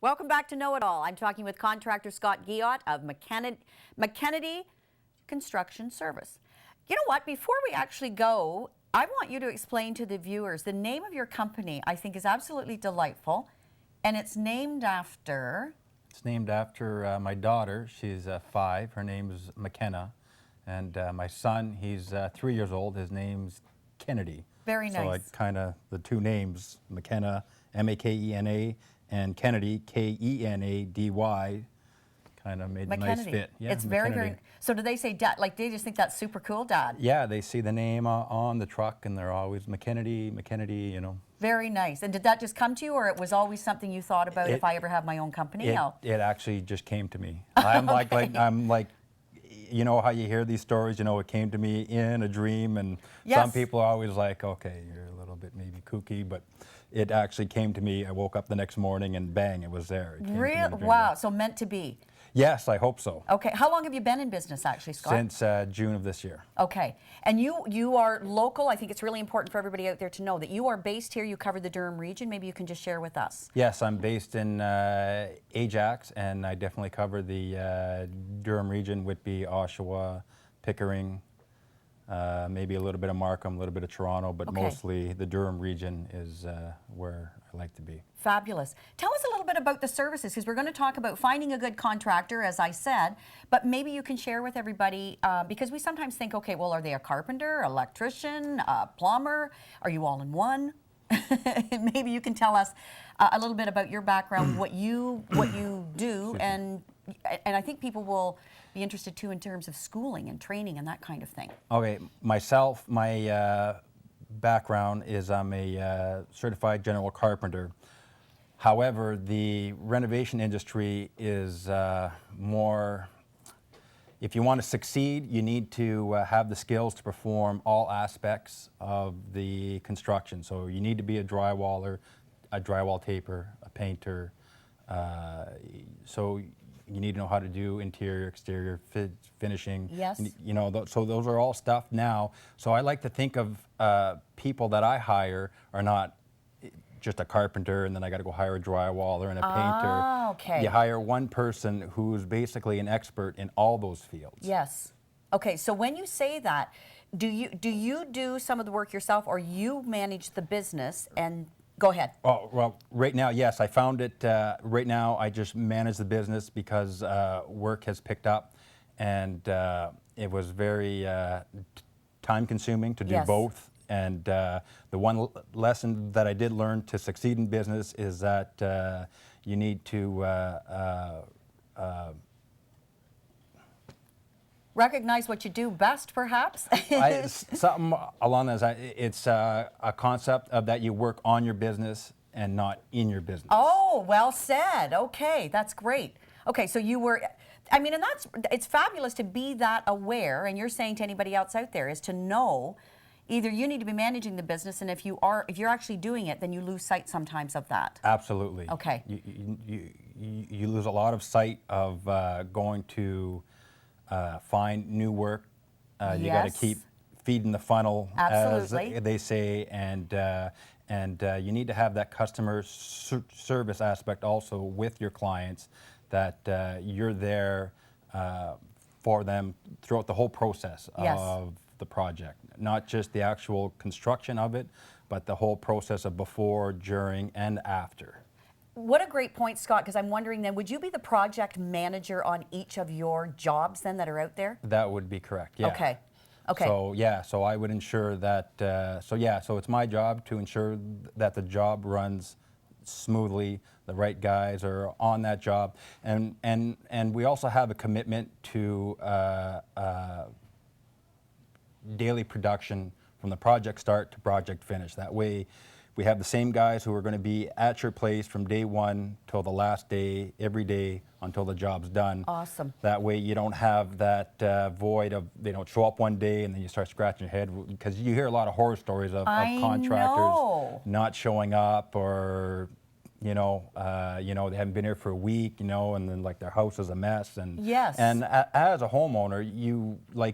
Welcome back to Know It All. I'm talking with contractor Scott Guillot of McKennedy Construction Service. You know what? Before we actually go, I want you to explain to the viewers the name of your company. I think is absolutely delightful, and it's named after. It's named after my daughter. She's 5. Her name is McKenna, and my son, he's 3 years old. His name's Kennedy. Very nice. So I kind of the two names, McKenna, M-A-K-E-N-A, and Kennedy, K-E-N-A-D-Y, kind of made a nice fit. Yeah, it's very. So do they say dad? Like they just think that's super cool, Dad? Yeah, they see the name on the truck, and they're always McKennedy, you know. Very nice. And did that just come to you, or it was always something you thought about? If I ever have my own company, it actually just came to me. I'm like, you know how you hear these stories, you know, it came to me in a dream, and yes. Some people are always like, okay, you're a little bit maybe kooky, but it actually came to me. I woke up the next morning and bang, it was there. Real? Wow, so meant to be. Yes, I hope so. Okay, how long have you been in business actually, Scott? Since June of this year. Okay, and you are local. I think it's really important for everybody out there to know that you are based here. You cover the Durham region. Maybe you can just share with us. Yes, I'm based in Ajax, and I definitely cover the Durham region, Whitby, Oshawa, Pickering, maybe a little bit of Markham, a little bit of Toronto, but mostly the Durham region is where I like to be. Fabulous. Tell us a little bit about the services, because we're going to talk about finding a good contractor, as I said, but maybe you can share with everybody, because we sometimes think, okay, well, are they a carpenter, electrician, a plumber? Are you all in one? Maybe you can tell us a little bit about your background, what you do, and I think people will be interested too in terms of schooling and training and that kind of thing. Okay, myself, my background is I'm a certified general carpenter. However, the renovation industry is more, if you want to succeed, you need to have the skills to perform all aspects of the construction. So you need to be a drywaller, a drywall taper, a painter. So you need to know how to do interior, exterior, finishing. Yes. You know, so those are all stuff now. So I like to think of people that I hire are not just a carpenter and then I got to go hire a drywaller and a painter. Ah, okay. You hire one person who's basically an expert in all those fields. Yes. Okay, so when you say that, do you do some of the work yourself, or you manage the business? And go ahead. Oh, well, right now, yes, I found it. Right now, I just manage the business because work has picked up, and it was very time-consuming to do both. And the one lesson that I did learn to succeed in business is that you need to recognize what you do best, perhaps? Something along those lines. It's a concept of that you work on your business and not in your business. Oh, well said. Okay, that's great. Okay, so you were, I mean, and it's fabulous to be that aware, and you're saying to anybody else out there is to know either you need to be managing the business, and if you're actually doing it, then you lose sight sometimes of that. Absolutely. Okay. You lose a lot of sight of going to find new work. You got to keep feeding the funnel, as they say, and you need to have that customer service aspect also with your clients, that you're there for them throughout the whole process of the project, not just the actual construction of it, but the whole process of before, during, and after. What a great point, Scott, because I'm wondering then, would you be the project manager on each of your jobs then that are out there? That would be correct, yeah. Okay. Okay. So yeah, so I would ensure that, so it's my job to ensure that the job runs smoothly, the right guys are on that job, and we also have a commitment to daily production from the project start to project finish. That way we have the same guys who are going to be at your place from day one till the last day, every day until the job's done. Awesome. That way you don't have that void of they don't show up one day and then you start scratching your head, because you hear a lot of horror stories of contractors not showing up or they haven't been here for a week, and then like their house is a mess, and Yes. and as a homeowner,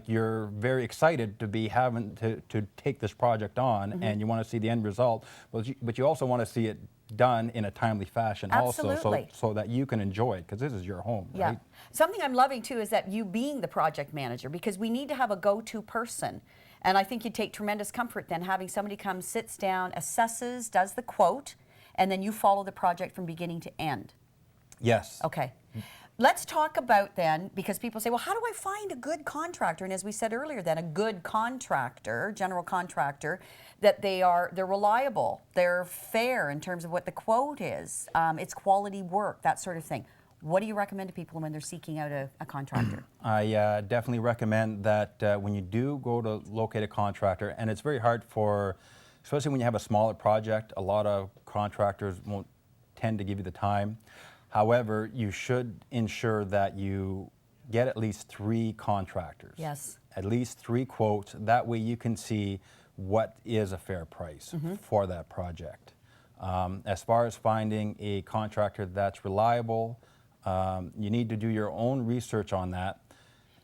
you're very excited to be having to take this project on, and you want to see the end result, but you also want to see it done in a timely fashion Absolutely. also, so that you can enjoy it, because this is your home, Yeah. right? Something I'm loving too is that you being the project manager, because we need to have a go-to person. And I think you take tremendous comfort then having somebody come, sits down, assesses, does the quote, and then you follow the project from beginning to end. Yes. Okay. Let's talk about then, because people say, well, how do I find a good contractor? And as we said earlier, then a good contractor, general contractor, that they're reliable, they're fair in terms of what the quote is, it's quality work, that sort of thing. What do you recommend to people when they're seeking out a contractor? I definitely recommend that when you do go to locate a contractor, and it's very hard especially when you have a smaller project, a lot of contractors won't tend to give you the time. However, you should ensure that you get at least 3 contractors. Yes. At least 3 quotes. That way you can see what is a fair price for that project. As far as finding a contractor that's reliable, you need to do your own research on that.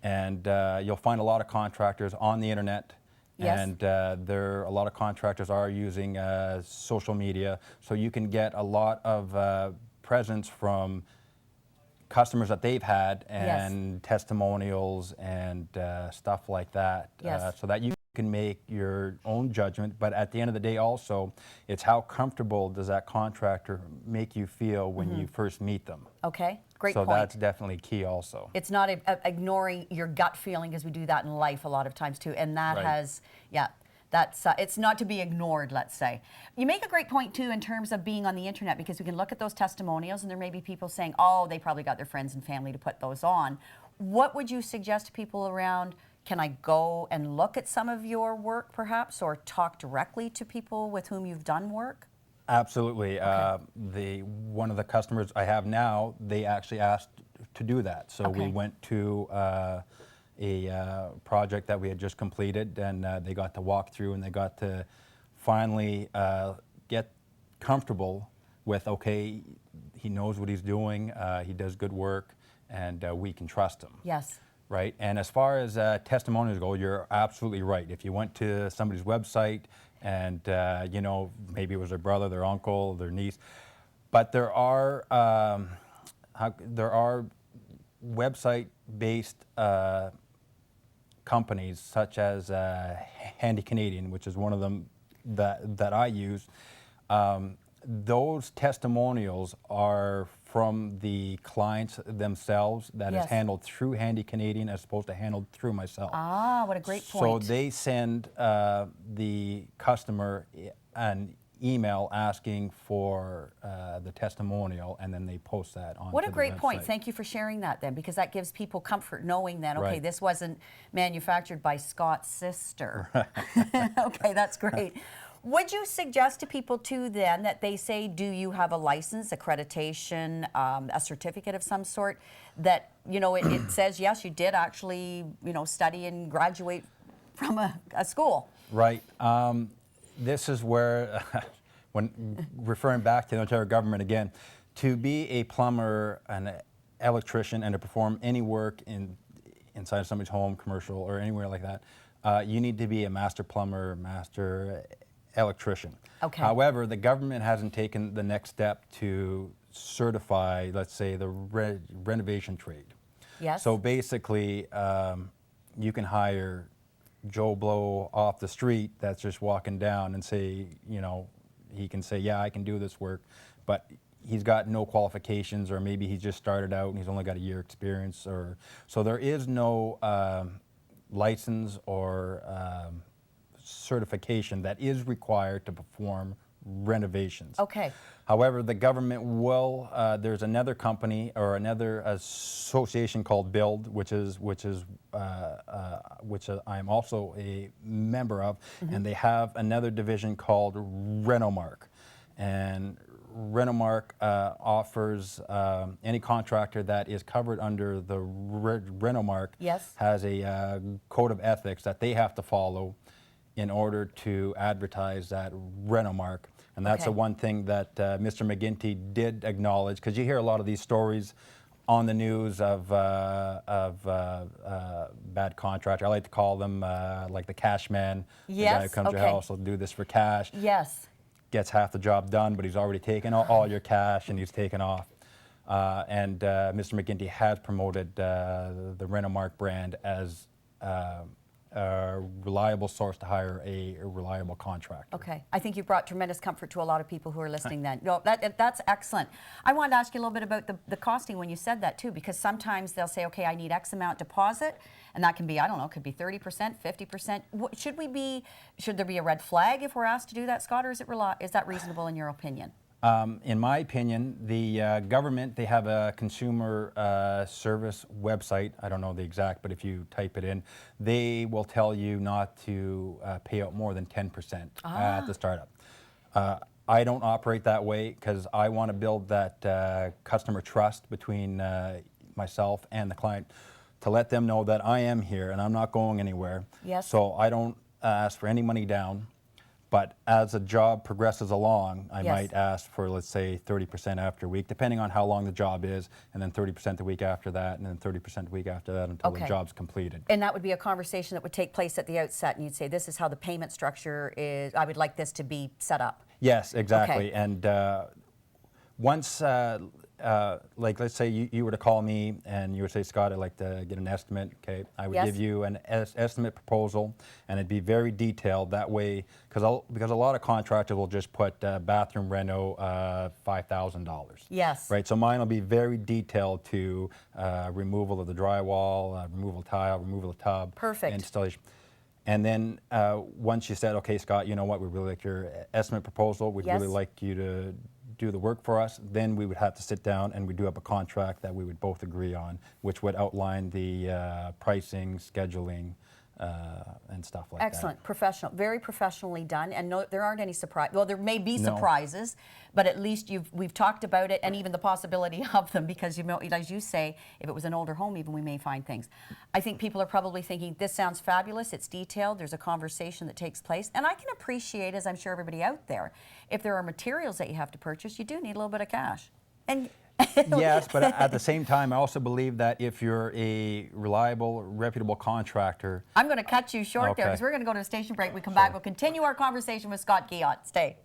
And you'll find a lot of contractors on the internet. Yes. And a lot of contractors are using social media, so you can get a lot of presence from customers that they've had, and testimonials and stuff like that, Yes. so that you can make your own judgment. But at the end of the day also, it's how comfortable does that contractor make you feel when you first meet them. Okay, great So point. that's definitely key also. It's not ignoring your gut feeling, because we do that in life a lot of times too. And that Right. it's not to be ignored, let's say. You make a great point too in terms of being on the internet, because we can look at those testimonials and there may be people saying, oh, they probably got their friends and family to put those on. What would you suggest to people around, can I go and look at some of your work perhaps, or talk directly to people with whom you've done work? Absolutely. Okay. One of the customers I have now, they actually asked to do that. So we Okay. went to a project that we had just completed, and they got to walk through, and they got to finally get comfortable with, okay, he knows what he's doing, he does good work, and we can trust him. Yes. Right, and as far as testimonials go, you're absolutely right. If you went to somebody's website and maybe it was their brother, their uncle, their niece, but there are website-based companies such as Handy Canadian, which is one of them that I use. Those testimonials are from the clients themselves, that is Yes. handled through Handy Canadian as opposed to handled through myself. Ah, what a great So point. they send the customer an email asking for the testimonial, and then they post that on What a the great point. website. Thank you for sharing that then, because that gives people comfort knowing that, okay, Right. this wasn't manufactured by Scott's sister. Okay, that's great. Would you suggest to people too then that they say, do you have a license, accreditation, a certificate of some sort, that, it says, yes, you did actually, study and graduate from a school? Right. This is where, when referring back to the Ontario government again, to be a plumber, an electrician, and to perform any work inside somebody's home, commercial, or anywhere like that, you need to be a master plumber, master electrician. Okay. However, the government hasn't taken the next step to certify, let's say, the renovation trade. Yes. So basically, you can hire Joe Blow off the street that's just walking down and say, he can say, yeah, I can do this work, but he's got no qualifications, or maybe he just started out and he's only got a year experience, so there is no license or certification that is required to perform renovations. Okay. However, the government will. There's another company or another association called Build, which I'm also a member of, and they have another division called Renomark, and Renomark offers any contractor that is covered under the Renomark Yes. has a code of ethics that they have to follow. in order to advertise that rental mark. And that's the one thing that Mr. McGinty did acknowledge, because you hear a lot of these stories on the news of bad contractor. I like to call them like the cash man. Yes, the guy who comes to your house will do this for cash. Yes. Gets half the job done, but he's already taken all your cash and he's taken off. And Mr. McGinty has promoted the Renomark brand as a reliable source to hire a reliable contractor. Okay, I think you brought tremendous comfort to a lot of people who are listening then. No, that's excellent. I wanted to ask you a little bit about the costing when you said that too, because sometimes they'll say, okay, I need X amount deposit, and that can be, I don't know, it could be 30%, 50%. Should there be a red flag if we're asked to do that, Scott, or is that reasonable in your opinion? In my opinion, the government, they have a consumer service website. I don't know the exact, but if you type it in, they will tell you not to pay out more than 10% at the startup. I don't operate that way because I want to build that customer trust between myself and the client to let them know that I am here and I'm not going anywhere. Yes. So I don't ask for any money down. But as a job progresses along, I might ask for, let's say, 30% after a week, depending on how long the job is, and then 30% the week after that, and then 30% the week after that until the job's completed. And that would be a conversation that would take place at the outset, and you'd say, this is how the payment structure is, I would like this to be set up. Yes, exactly. And once, like let's say you were to call me and you would say, Scott, I'd like to get an estimate, okay? I would give you an estimate proposal, and it'd be very detailed that way, because a lot of contractors will just put bathroom reno, $5,000. Yes. Right, so mine will be very detailed to removal of the drywall, removal of tile, removal of tub. Perfect. Installation. And then once you said, okay, Scott, you know what, we really like your estimate proposal, we'd really like you to do the work for us, then we would have to sit down and we do up a contract that we would both agree on, which would outline the pricing, scheduling, and stuff like that. Excellent, professional, very professionally done, and no, there aren't any surprises. Well, there may be surprises, but at least we've talked about it and even the possibility of them, because as you say, if it was an older home, even we may find things. I think people are probably thinking, this sounds fabulous, it's detailed, there's a conversation that takes place, and I can appreciate, as I'm sure everybody out there, if there are materials that you have to purchase, you do need a little bit of cash. And yes, but at the same time, I also believe that if you're a reliable, reputable contractor... I'm going to cut you short there, because we're going to go to a station break. We come back, we'll continue our conversation with Scott Guillot. Stay.